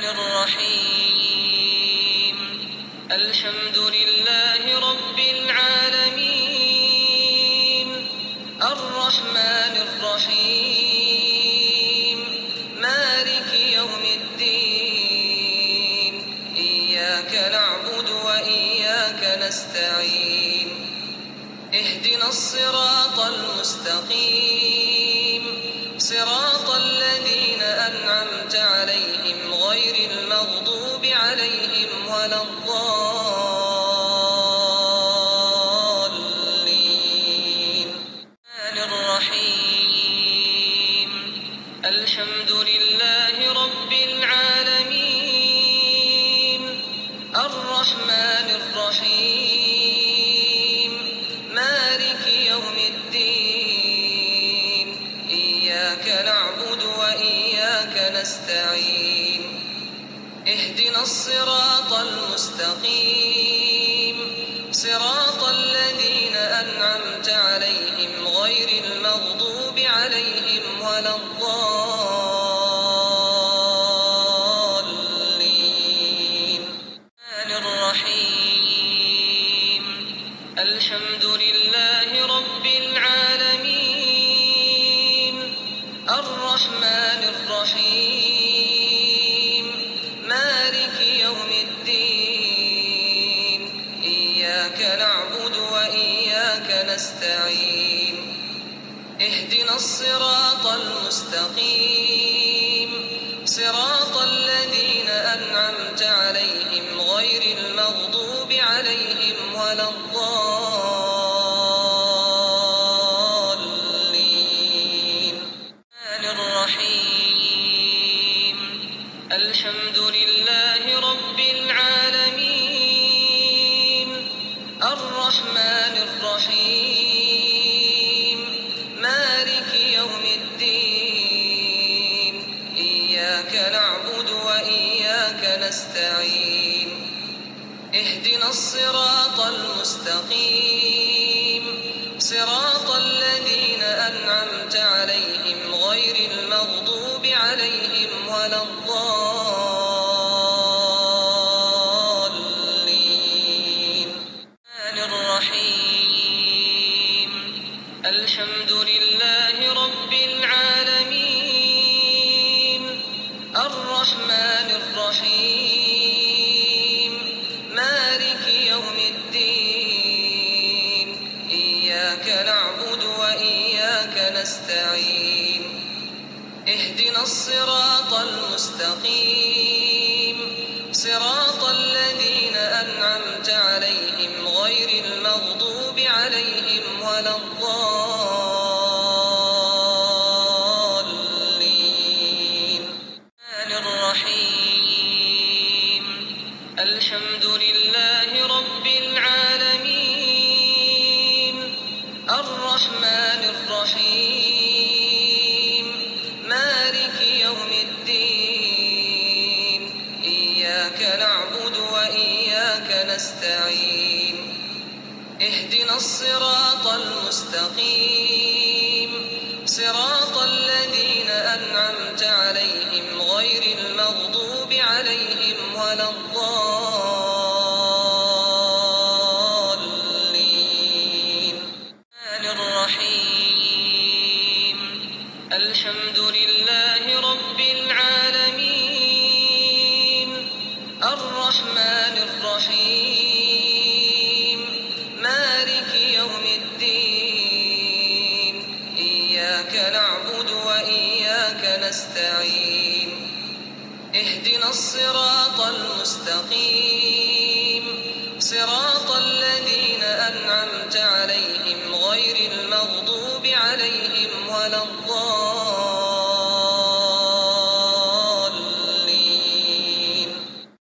الرحيم. الحمد لله رب العالمين الرحمن الرحيم مالك يوم الدين إياك نعبد وإياك نستعين اهدنا الصراط المستقيم صراط الذين أنعمت عليهم غير المغضوب عليهم ولا الضالين. الرحيم. الحمد لله رب العالمين الرحمن الرحيم مالك يوم الدين إياك نعبد وإياك نستعين اهدنا الصراط المستقيم صراط الذين أنعمت عليهم غير المغضوب عليهم ولا الضالين. الرحيم. الحمد لله رب العالمين الرحمن الرحيم مالك يوم الدين إياك نعبد وإياك نستعين اهدنا الصراط المستقيم صراط الذين أنعمت عليهم غير المغضوب عليهم ولا الضالين. الرحيم. الحمد لله رب العالمين الرحمن الرحيم مالك يوم الدين إياك نعبد وإياك نستعين اهدنا الصراط المستقيم صراط الذين أنعمت عليهم غير المغضوب عليهم ولا الضالين. الرحيم. الحمد لله رب العالمين الرحمن الرحيم مالك يوم الدين إياك نعبد وإياك نستعين اهدنا الصراط المستقيم صراط الذين أنعمت عليهم غير المغضوب عليهم ولا الضالين. الرحيم. الحمد لله رب العالمين الرحمن الرحيم مالك يوم الدين إياك نعبد وإياك نستعين اهدنا الصراط المستقيم صراط الذين أنعمت عليهم غير المغضوب عليهم ولا الضالين. الرحيم. الحمد لله رب العالمين الرحمن الرحيم مالك يوم الدين إياك نعبد وإياك نستعين اهدنا الصراط المستقيم صراط الذين أنعمت عليهم غير المغضوب عليهم ولا الضالين.